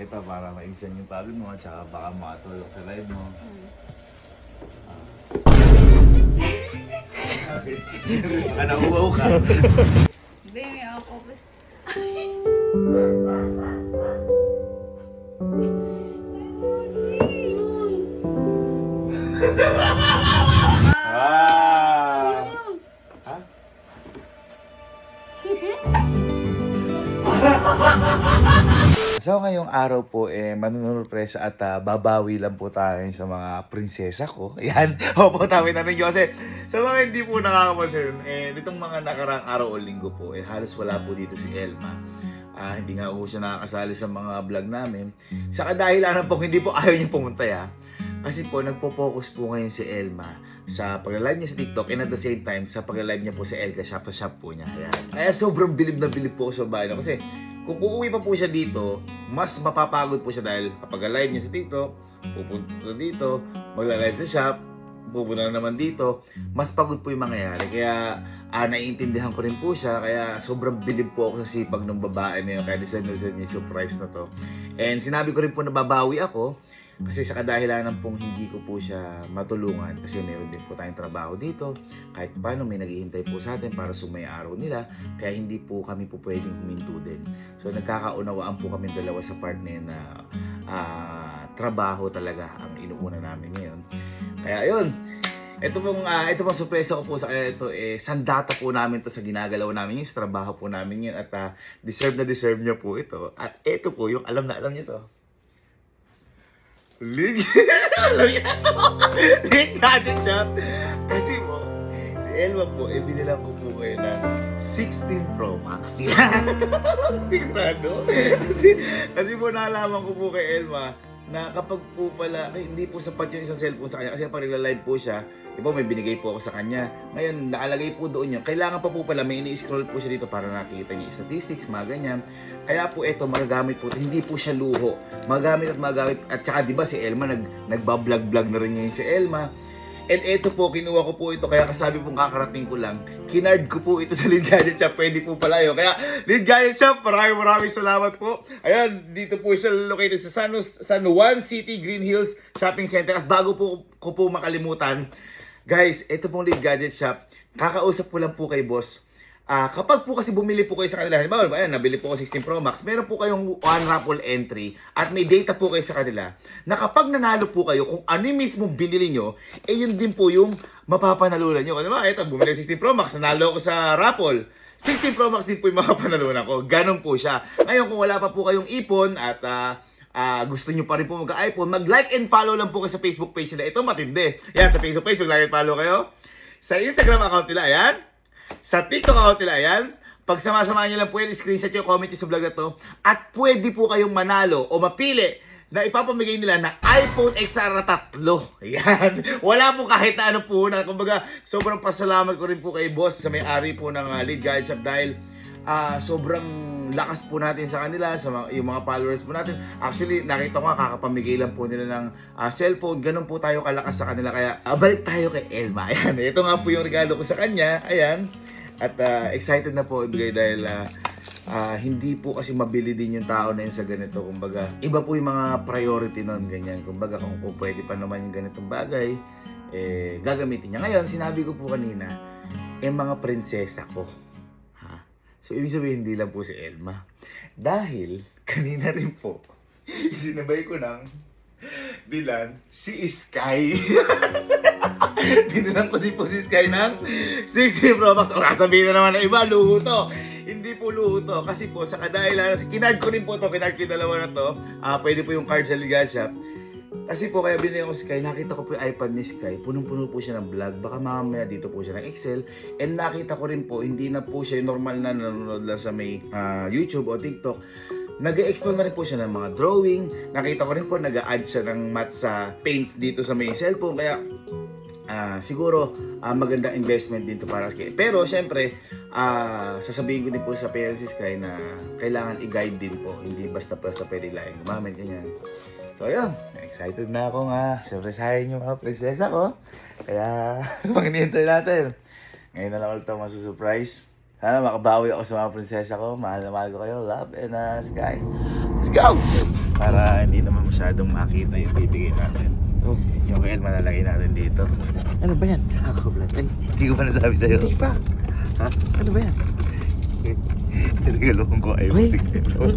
kita para maibsan yung pagod mo at saka baka makatulog sa live mo. Baka nauwaw ka. Hindi, may ako tapos. Ah! Ha? So ngayong araw po manunurpresa at babawi lang po tayo sa mga prinsesa ko. Yan. Opo, tawin natin yun. Kasi sa mga hindi po nakakapansin, ditong mga nakarang araw o linggo po, halos wala po dito si Elma. Hindi nga po siya nakakasali sa mga vlog namin. Sa kadahilanan po, hindi po ayaw niya pumunta ya. Kasi po, nagpo-focus po ngayon si Elma sa pag-live niya sa TikTok and at the same time, sa pag-live niya po sa Elka Shop, sa shop po niya. Ayan. Kaya sobrang bilib na bilib po sa bahay. Kasi kung uuwi pa po siya dito, mas mapapagod po siya dahil kapag live niya sa TikTok, pupunta dito, magla-live sa shop, pupunta na naman dito, mas pagod po yung mangyayari. Kaya naiintindihan ko rin po siya, kaya sobrang bilib po ako sa sipag ng babae na yun, kaya deserve niya surprise na to. And sinabi ko rin po na babawi ako, kasi sa kadahilanan pong hindi ko po siya matulungan kasi meron din po tayong trabaho dito. Kahit paano may naghihintay po sa atin para sumay araw nila. Kaya hindi po kami po pwedeng huminto din. So nagkakaunawaan po kami dalawa sa part na yun na trabaho talaga ang inuuna namin ngayon. Kaya yun. Ito pong sorpresa ko po sa kanya. Ito sandata po namin to sa ginagalaw namin yung trabaho po namin yun. At deserve na deserve niya po ito. At ito po yung alam na alam niya to. Lead gadget shop. Kasi po, si Elma po, binilang ko po kayo ng 16 Pro Max. Sigurado. Kasi po nalaman ko po kay Elma na kapag po pala, hindi po sapat yung isang cellphone sa kanya kasi pag nagla-live po siya, di ba may binigay po ako sa kanya. Ngayon, nakalagay po doon yun. Kailangan pa po pala, may ini-scroll po siya dito para nakikita niya yung statistics, mga ganyan. Kaya po ito, magagamit po, hindi po siya luho. Magamit at saka di ba si Elma, nagbablog-vlog na rin ngayon si Elma. And ito po, kinuha ko po ito, kaya kasabi pong kakarating ko lang, kinard ko po ito sa Lead Gadget Shop, pwede po pala yun. Kaya Lead Gadget Shop, maraming salamat po. Ayan, dito po siya located sa San Juan City, Green Hills Shopping Center. At bago po ko po makalimutan, guys, ito pong Lead Gadget Shop, kakausap po lang po kay boss. Kapag po kasi bumili po kayo sa kanila, halimbawa, ayan, nabili po ko 16 Pro Max, meron po kayong one raffle entry at may data po kayo sa kanila na kapag nanalo po kayo, kung ano yung mismo binili nyo, yun din po yung mapapanalunan nyo. Diba? Ito, bumili 16 Pro Max, nanalo ko sa raffle. 16 Pro Max din po yung mapapanalunan ko. Ganon po siya. Ngayon, kung wala pa po kayong ipon at gusto nyo pa rin po mag-iPhone, mag-like and follow lang po kayo sa Facebook page nila. Ito matindi. Yan, sa Facebook page, mag-like and follow kayo. Sa Instagram account nila, ayan. Sa TikTok account nila, ayan. Pag sama-samahan nyo lang po yan, screenshot nyo, comment nyo sa vlog na to. At pwede po kayong manalo o mapili na ipapamigay nila na iPhone XR na 3. Ayan. Wala po kahit na ano po na. Kumbaga, sobrang pasalamat ko rin po kay boss sa may-ari po ng Lead Gadget Shop dahil sobrang lakas po natin sa kanila, yung mga followers po natin. Actually, nakita ko nga, kakapamigay lang po nila ng cellphone. Ganun po tayo kalakas sa kanila. Kaya, balik tayo kay Elma. Ayan, ito nga po yung regalo ko sa kanya. Ayan. At excited na po ibigay dahil hindi po kasi mabili din yung tao na yun sa ganito. Kumbaga, iba po yung mga priority nun, ganyan. Kumbaga, kung pwede pa naman yung ganitong bagay, gagamitin niya. Ngayon, sinabi ko po kanina, mga prinsesa ko. So, ibig sabihin, hindi lang po si Elma. Dahil, kanina rin po, sinabay ko ng bilan si Sky. Binilang ko din po si Sky ng 16 Pro Max. O, sabihin na naman na iba, luho to. Hindi po luho to. Kasi po, sa kadahilan, kinard ko rin po to, kinard ko yung dalawa na to. Pwede po yung card sa Lead Gadget Shop. Kasi po kaya binili ko Sky, nakita ko po yung iPad ni Sky, punong-puno po siya ng vlog. Baka mamaya dito po siya ng Excel. And nakita ko rin po, hindi na po siya yung normal na nanonood lang sa may YouTube o TikTok. Nag-explore na rin po siya ng mga drawing. Nakita ko rin po, nag-add siya ng math sa paints dito sa may cellphone. Kaya siguro magandang investment din to para sa Sky. Pero syempre, sasabihin ko din po sa parents si Sky na kailangan i-guide din po. Hindi basta-basta pwede lang gumamit, ganyan. So ayun, excited na ako nga. Surprisahin yung mga prinsesa ko. Kaya, pag-nihintay natin. Ngayon na lang ulit ako masusurprise. Sana makabawi ako sa mga prinsesa ko. Mahal na mahal ko kayo. Love and Sky. Let's go! Para hindi naman masyadong makita yung bibigay natin. Oh. Yung kay Elma lalagay natin dito. Ano ba yan? Ako, Vlad. Ay, hindi ko pa nasabi sa'yo. Hindi pa. Ha? Ano ba yan? Tinagaluhan ko ay Ay,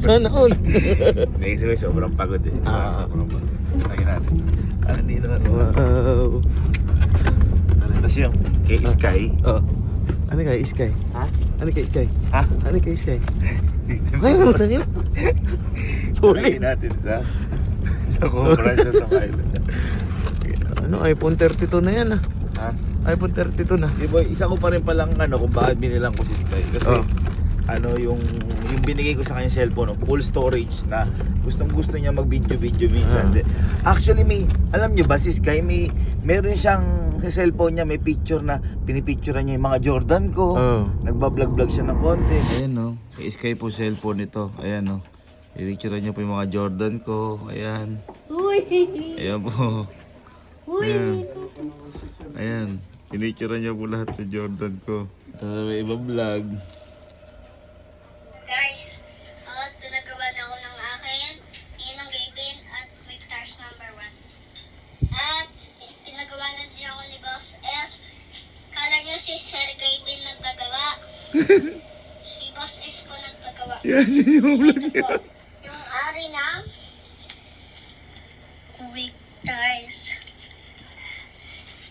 sana all. Hindi kasi may sobrang pagod eh. Sobrang pagod. Lagyan natin. Ano dito na? Wow. Tapos yung kay Sky. Oh. Ano kay Sky? Ha? Ano kay Sky? Ha? Ano kay Sky? System. Ay, mo tangin. Lagyan natin sa Cobra siya sa file. Ano, iPhone 32 na yan ah. Ha? iPhone 32 na. Di ba, isa ko pa rin palang kung bakit binilang ko si Sky. Kasi Oh. yung binigay ko sa kanya cellphone, full storage na gustong gusto niya mag video minsan. Actually alam niyo ba si Sky meron siyang sa cellphone niya may picture na pinipicturean niya yung mga Jordan ko. Oh. Nagba-vlog siya ng konti. Ayan no, kay Sky po cellphone ito. Ayan no. Pinipicturean niya po yung mga Jordan ko. Ayan. Uy! Ayan po. Uy! Ayan. Pinipicturean niya po lahat ng Jordan ko. May ibang vlog. Guys, pinagawa na ako ng akin, yun ang Gavin at Victor's number 1. At pinagawa na din ako ni Boss S. Kala nyo si Sir Gavin nagpagawa. Si Boss S po nagpagawa. Yes, yung vlog Ito po, yung ari ng Victor's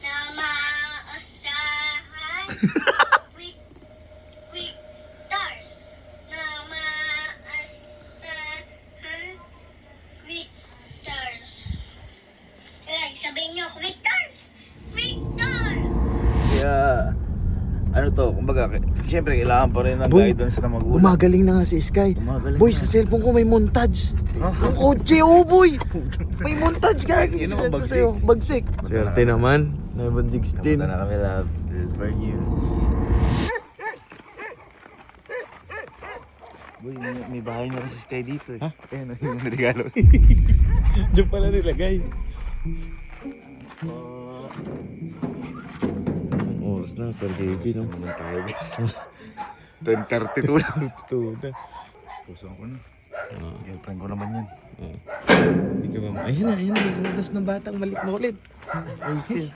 na maasahan. Victor's na maasahan. Victor's. Kaya sabihin nyo, Victor's! Victor's! Kaya, ano to, kumbaga, siyempre kailangan pa rin ng Boy, guidance na magulang. Gumagaling na nga si Sky. Gumagaling Boy, na. sa cellphone ko may montage. Ha? Ang kotse, oh boy! May montage gagi. Yun naman, bagsik. Bagsik. Swerte naman. 11-16. Napunta na kami, love. This is for you. Boy, may bahay na rin si Sky dito eh. Ha? Ayan, yung regalo. Diyan pala nilagay. Oras na, Sir Baby, no? Naman tayo, guys. 10:32 lang. Ito na. Puso ko na. Girlfriend ko naman yan. Hindi ka ba? Ayun na, may lumabas ng batang malit na ulit. Okay.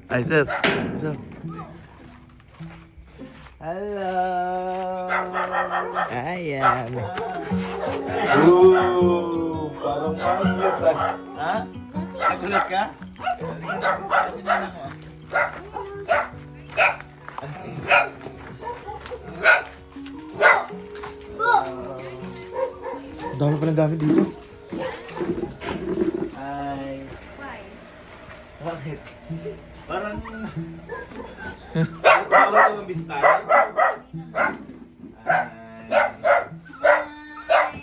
Ay, sir. Sir. Hello. Ayan. Ooh, parang magulat ka. Ha? Nagulat ka? Ang dami palang gamit dito. Ay. Why? Bakit? Parang... Bawal ka mabistan? Hi.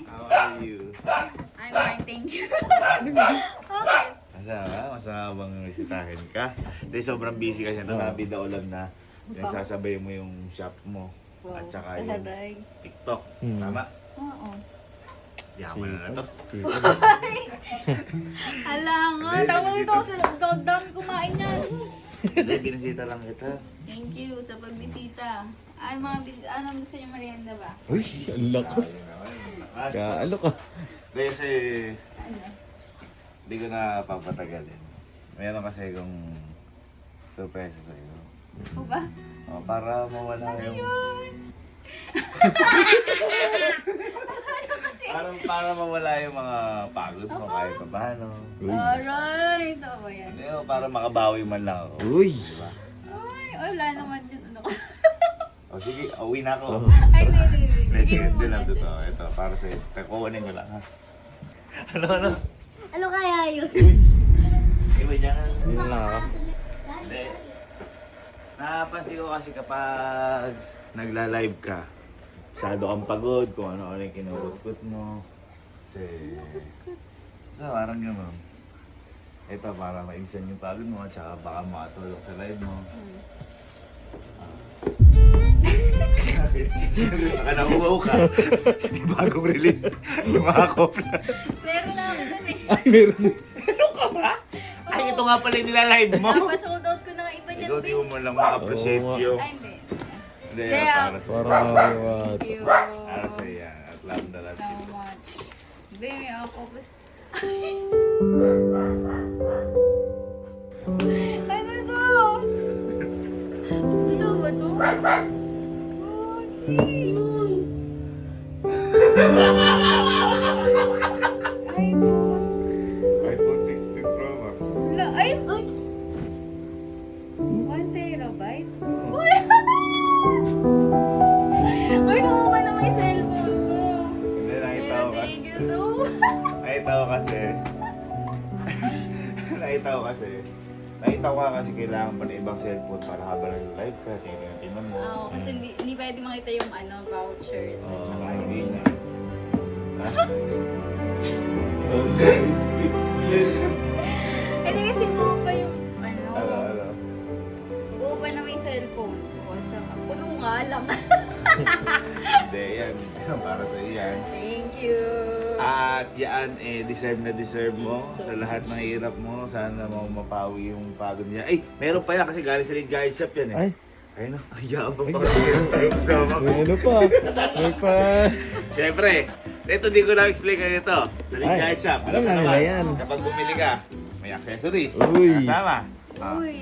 How are you? I'm fine, thank you. Okay. Masama bang bisitahin ka? Dahil sobrang busy kasi ito, nabida ulam na nagsasabay mo yung shop mo at saka yung Talaray. TikTok. Hmm. Tama? Oo. Yaman na to. Hala nga, tama ito. Ang dami kumain yan. Hindi, binisita lang kita. Thank you sa pagbisita. Ano gusto niyo merienda ba? Uy, ang lakas. Kaalo ka. Kasi Ano? hindi ko na papatagalin. Meron kasi kung surprise sa'yo. O ba? O, para mawala yung... para mawala yung mga pagod mo kahit pa paano. Alright. Ito ba yan? Hindi, para makabawi man lang ako. Uy. Diba? Ay, wala naman yun. Ano ka? O sige, uwi na ako. Ay, hindi. Hindi, sige, hindi lang ito. Ito, para sa'yo. Kukunin ko lang ha. Ano? Ano kaya yun? Iba niya ka. Yun lang ako. Hindi. Napansin ko kasi kapag nagla-live ka, masyado kang pagod kung ano-ano yung kinukutkot mo. Kasi, parang gano'n. Ito para maibsan yung pagod mo at saka baka makatulog sa live mo. Baka nauuwaw ka. May bagong release. Yung mga kopla. Meron na ako dun eh. Ay, meron. Ay, ito nga pala yung nila-live mo. Napasold out ko na nga iba niyan. Ikaw di mo man lang ma-appreciate Oo nga. yung... Ay, hindi. Hindi, Hindi, para sa... Para Thank you. Para sa iya. At love na love So kita. much. Hindi, may octopus. Ano to? Ano ba to? iPhone. iPhone 16 Pro Max. Ay! 1 terabyte? Uy, nakuha na may cellphone ko. Hindi, nakita ko kasi. Thank you so Nakita ko kasi kailangan pa ng ibang cellphone para habang nag-live ka, tingnan mo. Oo, kasi hindi pwede makita yung vouchers at saka Hindi na. Ha? Okay, speak clear. Hindi kasi buo pa yung Ano? buo pa na may cellphone ko at saka puno nga lang. Hindi, yan. Para sa yan. Thank you. At yan, deserve na deserve mo sa lahat ng hirap mo. Sana mo mapawi yung pagod niya. Ay, meron pa yan kasi galing sa Lead Guide Shop yan eh. Ay, Ayun na, ang yabang pa. Meron tayo kasama. ano pa? May pa. Siyempre, ito di ko na-explain kayo ito. Sa Lead Ay, Guide Shop. alam na naman, nila yan. Kapag bumili ka, may accessories. Uy. Kasama. Ah, Uy.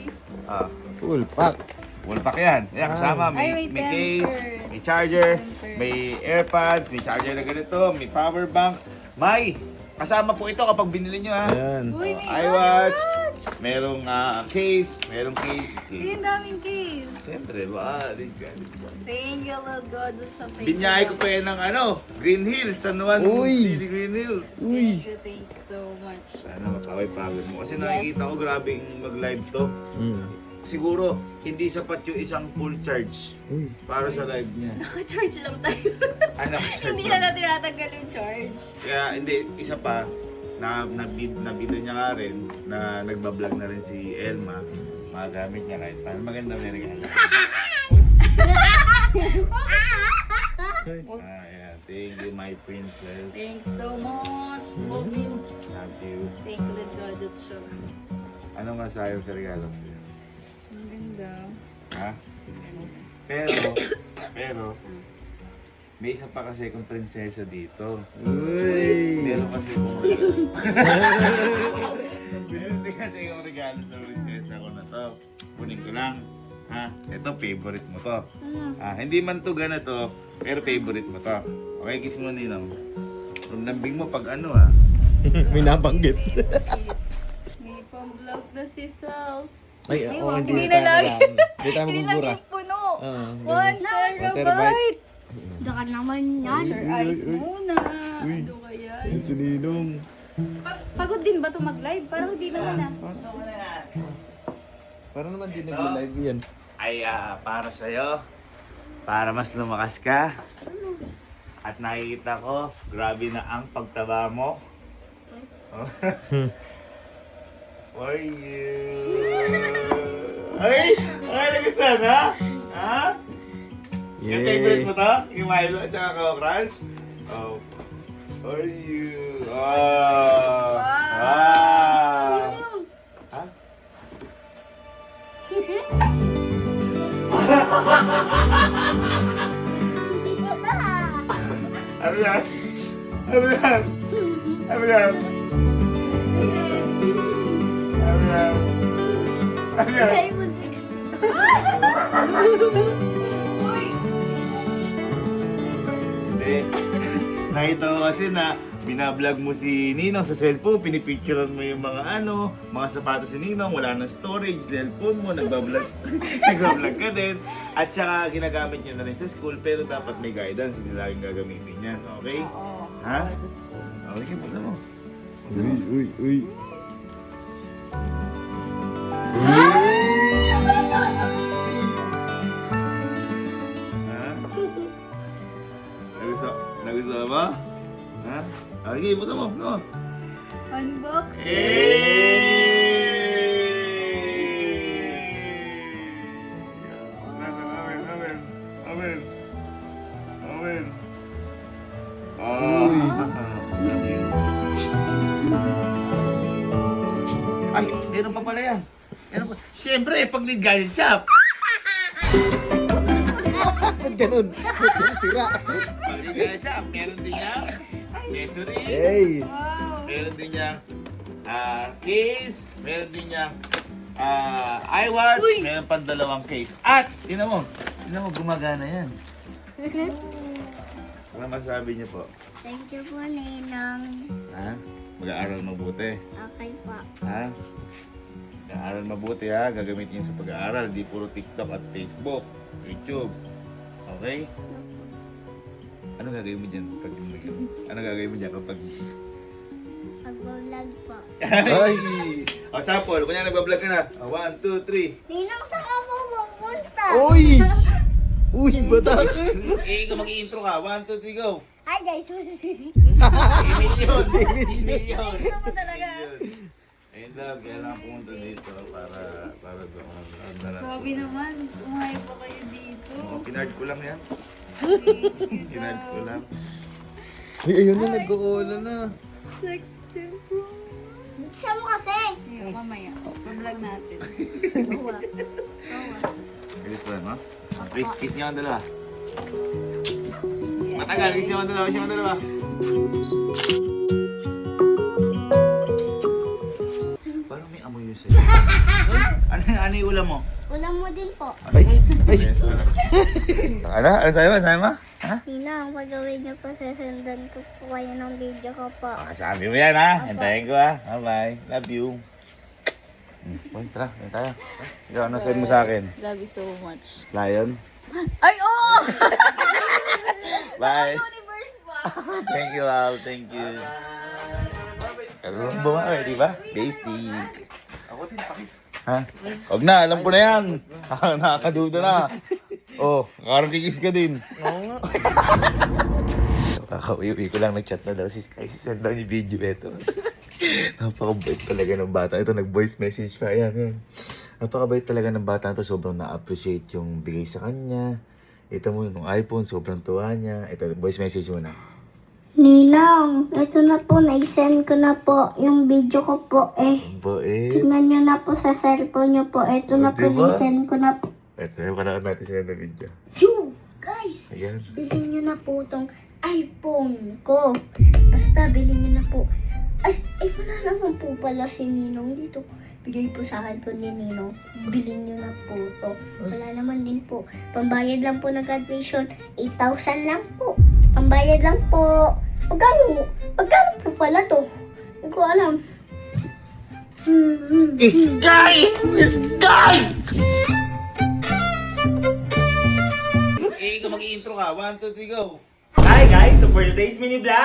ah. Full pack. Full pack yan. Yan, kasama. Ay, May, may may case, temper. may charger, Temper. may AirPods, may charger na ganito, may power bank. May! Kasama po ito kapag binili nyo ha. Ayan. Uy, may iWatch, merong case, merong case. Ay, ang daming case. Siyempre, ba? Thank you, Lord God. Binyay ko pa yan ng Green Hills, San Juan Uy. City, Green Hills. Uy. Thank you so much. Sana mapaway-pagod mo. Kasi nakikita ko grabing mag-live to. Mm. Siguro, hindi sapat yung isang full charge Uy. para sa live niya. Naka-charge lang tayo. Anak, Hindi na natin natanggal yung charge. Kaya hindi, isa pa, nabida niya nga rin na nagbablog na rin si Elma. Magamit niya kahit paano. Maganda may regalo. Yeah. Thank you, my princess. Thanks so much. Love you. Love you. Thank you, Lord God. At siya. Ano masayo sa regalo sa'yo? Ang ganda. Ha? Pero, may isa pa kasi kung prinsesa dito. Uy. Meron kasi kung regalo. Meron kasi kung regalo sa prinsesa ko na to. Kunin ko lang. Ha? Ito, favorite mo to. Hindi man to ganito, pero favorite mo to. Okay, kiss mo ninong. Lambing mo pag ha. May nabanggit. May pang-vlog na si Sal. Ay, Ay, oo, hindi hindi na tayo lang. marami. Hindi tayo Hindi lang mabubura. yung puno. Oo, 1 terabyte. terabyte. Daka naman yan. Share eyes muna. Ano kaya? Ayun, si Ninong. Pagod din ba ito mag-live? Parang hindi naman Parang naman din nag-live yan. Ay, para sa'yo. Para mas lumakas ka. At nakikita ko, grabe na ang pagtaba mo. For you. Ay! Ay, nagustuhan ha? Ha? Yung favorite mo to? Yung Milo at saka Coco Crunch? Oh. For you. Oh. Wow. Ha? Ano yan? Ano yan? Ano yan? Ano yan? Ano yan? iPhone 16. Hindi. Nakita ko kasi na binablog mo si Ninong sa cellphone, pinipicturean mo yung mga sapatos ni Ninong, wala na storage, cellphone mo, nagbablog ka din. At saka ginagamit niya na rin sa school, pero dapat may guidance, hindi laging gagamitin yan, okay? Oo. Ha? Sa school. Okay, basta mo. Basta Uy, mo. uy, uy. Ha? Nagustuhan mo? Ha? Okay, basta mo. No? Unboxing! Amen, amen, amen. Amen. Ay, meron pa pala yan. Meron pa. Siyempre, pag Lead Guide Shop. Ba't ganun? Sira. Pag Lead Guide Shop, meron din yan. Ay, accessories. Hey! Wow. Meron din niyang case. Meron din niyang iWatch. Meron pang dalawang case. At, tingnan mo, gumagana yan. Ano masabi niyo po? Thank you po, Ninong. Ha? Mag-aaral mabuti. Okay po. Ha? Mag-aaral mabuti ha. Gagamitin niyo sa pag-aaral. Di puro TikTok at Facebook, YouTube. Okay? Ano gagawin mo dyan? Ano gagawin mo dyan kapag... Pag-vlog po. Ay! O, sample. Kunya nagbablog ka na. 1, 2, 3. Ninong, saan ka po pupunta? Uy! Uy, batak! Ikaw mag-i-intro ka. 1, 2, 3, go! Hi guys, Email yun! Ano po talaga? Ayun lang, kailangan pumunta dito para doon. Grabe naman. Umayo pa kayo dito. Pinard ko lang yan. Pinard ko lang. Uy, ayun na, nag-oola na. 16 Pro. Buksan mo kasi. Ayun, mamaya. Pa-vlog natin. Bilis lang, ha? Kiss niyo ang dalawa. Matagal, kiss niyo ang dalawa. Parang may amoy yun sa'yo. Ano yung ulam mo? Ulam mo din po. Ay! Ano? Ano sa'yo mo? Ha? Ninong, pag gawin niyo po, sasendan ko po kayo ng video ko po. Sabi mo yan ha. Hintayin ko ha. Bye-bye. Love you. Uy, tara. Yan tayo. Ikaw, ano send mo sa akin? Love you so much. Lion? Ay, oo! Bye. Universe pa! Thank you, love. Thank you. Karunong bumawi, di ba? Basic. Ako din, pakis. Ha? Huwag na, alam ko na yan. Nakakaduda na. Oh, karang kikis ka din. Oo nga. Kakauwi ko lang nag-chat na daw si Sky. Send daw niya video ito. Napakabait talaga ng bata. Ito, nag-voice message pa. Ayan. Napakabait talaga ng bata ito. Sobrang na-appreciate yung bigay sa kanya. Ito mo yung iPhone, sobrang tuwa niya. Ito, voice message mo na. Ninong, ito na po, na-send ko na po yung video ko po Bait. Tingnan nyo na po sa cellphone nyo po. Ito na po, Diba? na-send ko na po. Ito, yung panood natin sila na video. Phew! Guys, Ayan. bilhin nyo na po itong iPhone ko. Basta, bilhin nyo na po. Ay, wala naman po pala si Ninong dito. Bigay po sa akin po ni Ninong. Bilhin nyo na po ito. Wala naman din po. Pambayad lang po ng admission. 8,000 lang po. Pambayad lang po. Magkano po pala to? Hindi ko alam. Sky! Sky! Ikaw mag-i-intro ka. 1, 2, 3, go! Hi guys! So for today's mini vlog,